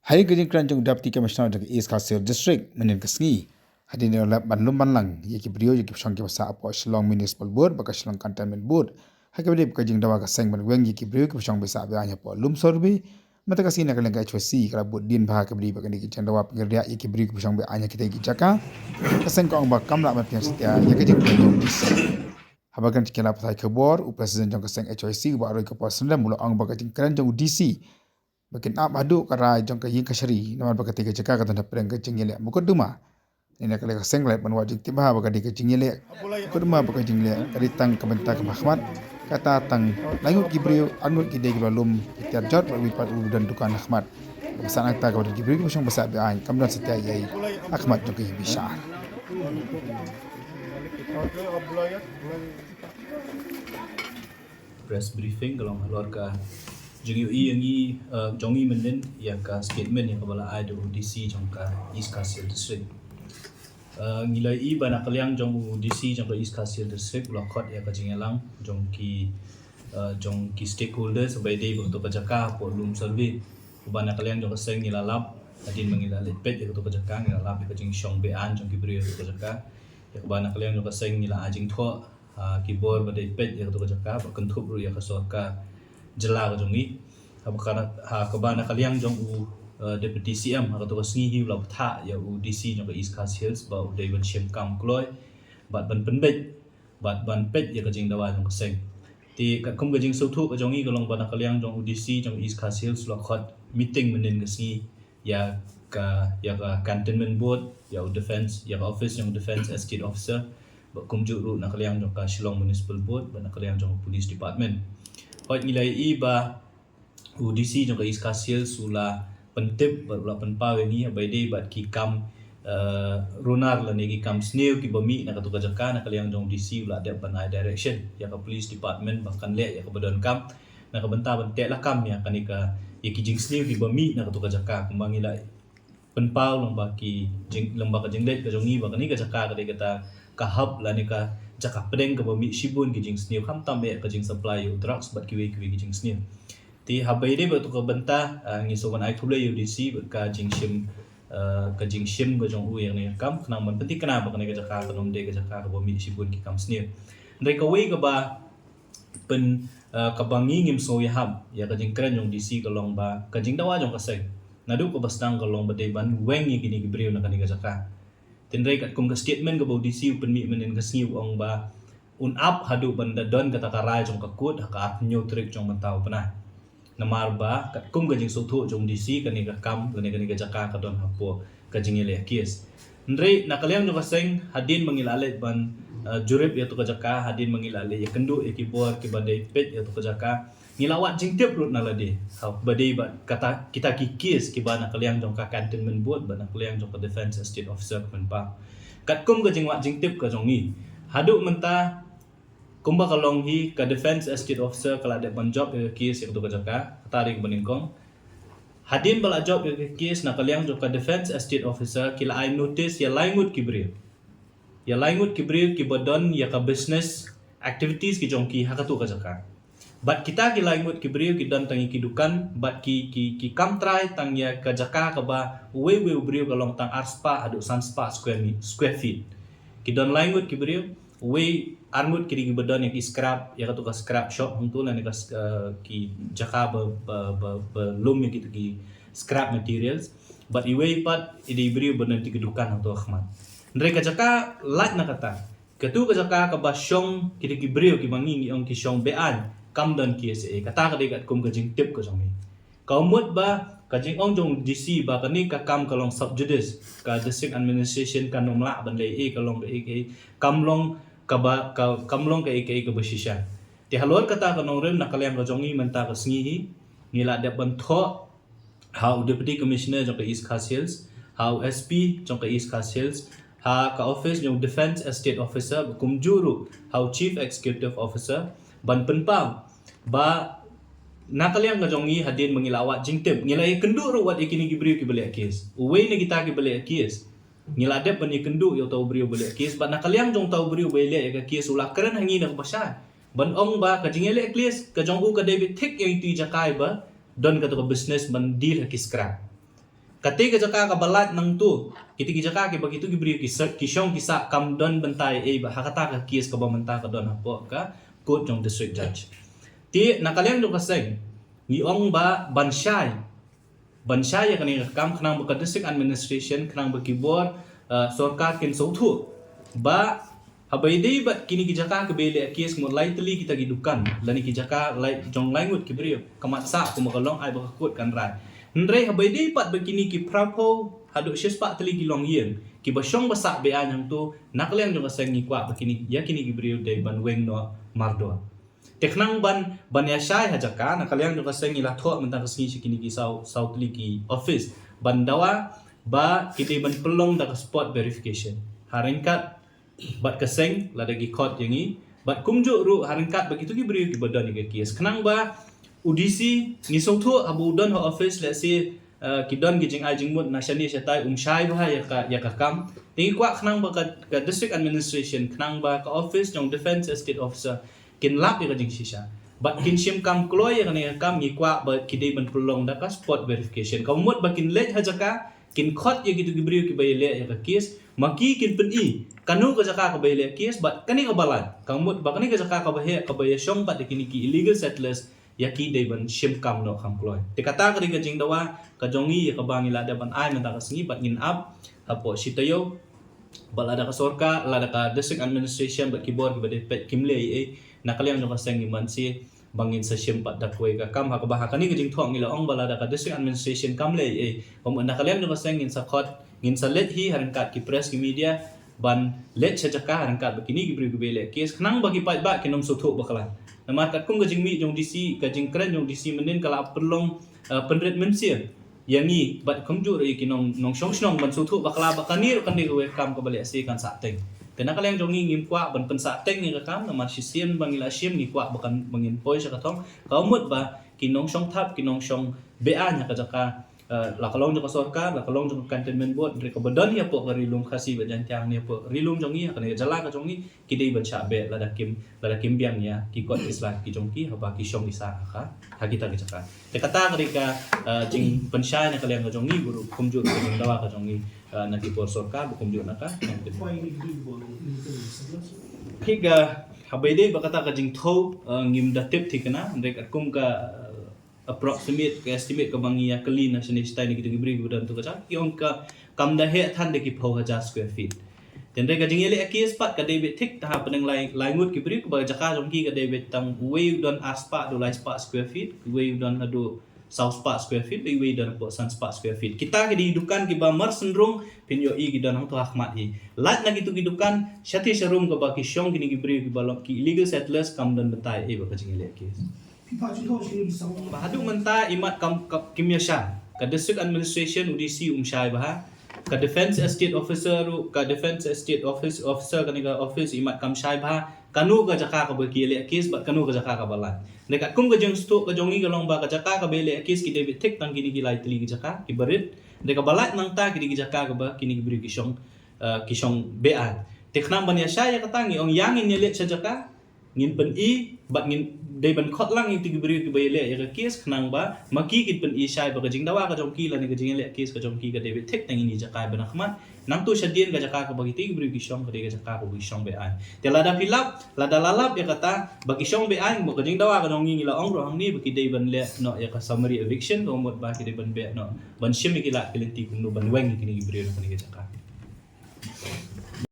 Hari Gajing Keranjung Deputy Commissioner of East Kharsail District Menin Kasngi hadin oleh Banlum Banlang yaki beliau yaki pesang kibasa apa Shillong Municipal Board baka Shillong Cantonment Board hakabedi Gajing dawa ka seng ban weng yaki beliau ki pesang besa ba anya po lum sorbi mata kasi na kaleng HWC kala bud din bah hakabedi baka ni ki dawa pengerja yaki beliau ki pesang ba anya kita ki jaka kaseng ko ang ba kamla ma pian setia yaki Gajing Keranjung District habagan tikela pasai kebor u presiden jong kaseng HWC ba roi ka po sendam mula ang ba Gajing Keranjung DC Bakin ap adu kara jong ka yin kasari namar baka tiga jaka ka tanda preng ka jingle mukaduma ina kale ka senglet ban wajib tiba baka diga jingle mukaduma baka jingle ritang ka benta ka mahmat kata tang langut gibriu anut ki degi balum itiar jot ba wipat u dan dukan ahmad besana ta ka gibriu musang basa bi ai kamdan setia yai ahmad jong ki bishar press briefing kalau keluar ka JUI yang jongi menden yang ka statement yang kepala ada DC jong ka East Kharsail District ngilai I bana kaliang jong DC jong ka East Kharsail District lokot ya ka jingelang jong ki stakeholders sebagai day untuk kajaka po lum survey bana kaliang jong ka seng nilalap adin mengila lepet ya untuk kajaka nilalap ya ka jing syong bean jong ki brio untuk kajaka ya bana kaliang jong ka seng nila ajing tho keyboard badai pet ya untuk kajaka ba kentup ru ya ka sorka jela ka jongi ha kabana kaliang jong u deputy CM ha to sngi hi la tha ya u DC jong ka East Kharsail ba u David Shem kam kloi bat ban penbet bat ban pet ya ka jing dawa jong ka seng ti ka kum ka jing so thu ka jongi ka long bana kaliang jong u DC jong East Kharsail la khot meeting menen ka sngi ya ka cantonment board ya u defense ya ka office jong defense estate officer ba kum ju ru na kaliang jong ka Shillong Municipal Board bana kaliang jong police department Hoi nilai I ba UDC jong ka East Kharsail sula pentip ba penpa wengi ba dei bat ki kam runar la ne ki kam sneu ki bami na ka tu ka jaka na kaliang jong DC ula de banai direction ya ka police department bahkan le ya ka badon kam na ka benta bente la kam ya kanika ya ki jing sneu ki bami na ka tu ka jaka kumbang ilai penpa long ba ki jing lembah ka jinglet ka jongi ba kanika jaka ka de kata ka hub la ne ka jaka pedeng ka bami shibun ki jing sneu kham tambe ka jing supply u drugs bat ki ki jing sneu ti habai de ba tu ka benta ngi so ban ai thule UDC ka jing shim ka jong u yang ne kam knang man penti kana ba kana ka jaka ka nom de ka jaka ka bami shibun ki kam sneu ndai ka wei ka ba pen ka bangi ngim so ya hab ya ka jing kren jong DC ka long ba ka jing dawa jong ka seng nadu ko bastang ka long ba de ban weng ni kini ki brio na ka jaka tindrai kat kum ka statement ka BODC upen mi menen ka sngiu ong ba un up hadu banda don kata karai jong ka kut ka ap nyu trik jong mentau pernah namar ba kat kum ka jing sothu jong DC kani ka kam kani ka jaka ka don hapo ka jing ile kies ndrai nakaliang jong ka seng hadin mangilale ban jurip ya tu ka jaka hadin mangilale ya kendu ya keyboard ki badai pet ya tu ka jaka ngilawat jing tip rut nalade ha badai ba kata kita ki kies ki bana kaliang jong ka cantonment board bana kaliang jong ka defense estate officer penpa kat kum ka jing wat jing tip ka jong ni hadu menta kumba kalong hi ka defense estate officer kala de ban job ya kies ya tu ka jaka tarik baningkong hadin bala job ya kies na kaliang jong ka defense estate officer kila I notice ya laingut kibril ki badon ya ka business activities ki jong ki hakatu ka jaka bat kita ki laingut ki brio ki dan tangi ki dukan bat ki kam try tang ya ka jaka ka ba we brio ka long tang arspa adu sanspa square feet ki dan laingut ki brio we armut ki badon ya ki scrap ya ka tu ka scrap shop hungtu la ne ka ki jaka ba lum ya ki scrap materials but iwe pat ide brio badan ti ki dukan hungtu ahmad ndre ka jaka lat na kata ketu ka jaka ka ba syong ki brio ki mangi ong ki syong bean kam dan KSA kata ka dekat kum ka jing tip ka jong ni ka umut ba ka jing ong jong DC ba kani ka kam ka long subjudice ka district administration ka nom la ban le e ka long ke kam long ka ba kam long ka ka basisya ti halor kata ka nong rem na kaliam ka jong ni menta ka sngi hi ngila de ban tho how deputy commissioner jong ka East Kharsail how SP jong ka East Kharsail ha ka office jong defense estate officer kum juru how chief executive officer ban penpam ba nakaliang ka jongi hadin mangilawat jingtip ngilai kendu ru wat ikini gibriu ki balik kes uwe ni kita ki balik kes ngiladep ban ikendu yo tau briu balik kes ba nakaliang jong tau briu balik ka kes ula keren hangi nak basah ban ong ba ka jingele kes ka jongu ka David Thick yang tu jakai ba don ka to business ban deal ki scrap Ketika jaka ka balat nang tu, kiti jaka ke begitu ki beri ki syong kisa kam don bentai bah hakata ka kies ka bamenta ka don hapo ka court jong district judge. Ti nakaliang do kaseng ni ong ba bansyai ya kani kam khnang ba district administration khnang ba keyboard sorkar kin sautu ba habaidei bat kini ki jaka ke bele kies mo lightly kita gidukan lani ki jaka lai jong langut ki beri kamat sa ko makalong ai ba court kan rai. Ndrei habaidei pat begini ki prapo hadu shispa teli ki long yen ki basyong basak be anyang tu nakliang jong kaseng ni kwa begini ya kini ki beri dei ban weng no mardo. Teknang ban ya syai hajaka nakaliang jong kaseng ila tho mentang kesini kini ki sau teli ki office bandawa ba kiti ban pelong da spot verification. Haringkat bat kaseng lada gi court yangi bat kumjo ru haringkat begitu ki beri ki badan ni kes kenang ba UDC ni sautu abu don ho office let's say kidon gijing ajing mut nasyani setai umsyai bah ya ka kam tingi kwa khnang ba ka district administration khnang ba ka office jong defense estate officer kin lap ya jing sisa bat kin sim kam kloy ya ni kam ni kwa ba kidai ban pelong da ka spot verification ka mut ba kin let hajaka kin khot ya gitu gibri ki bayle ya ka case maki kin pen i kanu ka jaka ka bayle case bat kani ka balan ka mut ba kani ka jaka ka bahe syong bat kini ki illegal settlers yaki day ban shim kam no kham kloy te kata kari ka jing dawa ka jongi ka bangi la ban ai man ta ka singi bat ngin up apo sitayo balada ka sorka lada ka district administration bat keyboard ba de pet kimle e nakaliang no ka sengi man si bangin sa shim pat dakway ka kam ha ka ba kani ka jing thong ila ong balada ka district administration kamle e pom nakaliang no ka sengin sa khot ngin sa let hi harangkat ki press ki media ban let chajaka harangkat bakini ki bri bele kes khnang bagi pat ba kinom suthu bakalan nama kat kum gajing mi jong DC gajing kren jong DC menen kala perlong penret mensia yangi bat kumju ri kinong nong shong shong ban suthu bakala bakanir kan di welcome ka bale ase kan sa teng kena kala yang jongi ngim kwa ban pen sa teng ni ka kam nama sisiem bangila sim ni kwa bakan bangin poi sa katong kaumut ba kinong shong thap kinong shong ba nya ka jaka lakalong jong sorkar lakalong jong cantonment board mereka badan ya po rilum khasi bajan tiang ni po rilum jongi kana jala ka jongi kidei ban cha be lada kim biang ya ki kot islam ki jongki haba ki shong isa ka hagita ki jaka te kata ka jing pensyai na kalian ka jongi guru kumju ka dawa ka jongi na ki por sorkar bu kumju na ka kiga habaidei bakata ka jing tho ngim datip thikana mereka kum ka approximate estimate ka bangiya kali na sinistai ni kita gibri gudan tu kaca yung ka kam da he than de ki 4000 square feet ten re ka jingele akis pat ka debit thik ta panang lai ngut gibri ka ba jaka jongki ka debit tang way don aspa do lai spa square feet way don adu south spa square feet way don po san spa square feet kita ki di dukan ki ba mar sendrung pinyo i ki don to ahmat i lat na gitu ki dukan syati sharum ka ba ki syong kini gibri ki balok ki illegal settlers kam don betai e ba ka jingele akis Bahadu menta imat kimya sya ka district administration UDC umsyai bah ka defense estate officer kaniga office imat kam syai bah kanu ka jaka ka bakile case bat kanu ka jaka ka balan dekat kum ka jeng stu ka jongi ka long ba ka jaka ka bele case ki debit tik tang kini ki lai tli ki jaka ki barit deka balat nang ta ki jaka ka ba kini ki bri ki syong beat teknam ban ya syai ka tangi ong yangin ye let sa jaka ngin pen i bat ngin dei ban khot lang i tigi bri ki bayle ya ka kes khnang ba maki kit pen i shai ba ka jing dawa ka jong ki la ni ka jing le kes ka jong ki ka debit thek tang ni jaka ba nakhman nang tu shadien ka jaka ka bagi tigi bri ki shong ka de ka jaka ka bi shong be an te lada filap lada lalap ya kata bagi shong be an mo ka jing dawa ka jong ngi la ong ro hang ni bagi dei ban le no ya ka summary eviction ko mot ba ki dei ban be no ban shim ki la kiliti kum no ban weng ki ni bri no ka ni ka jaka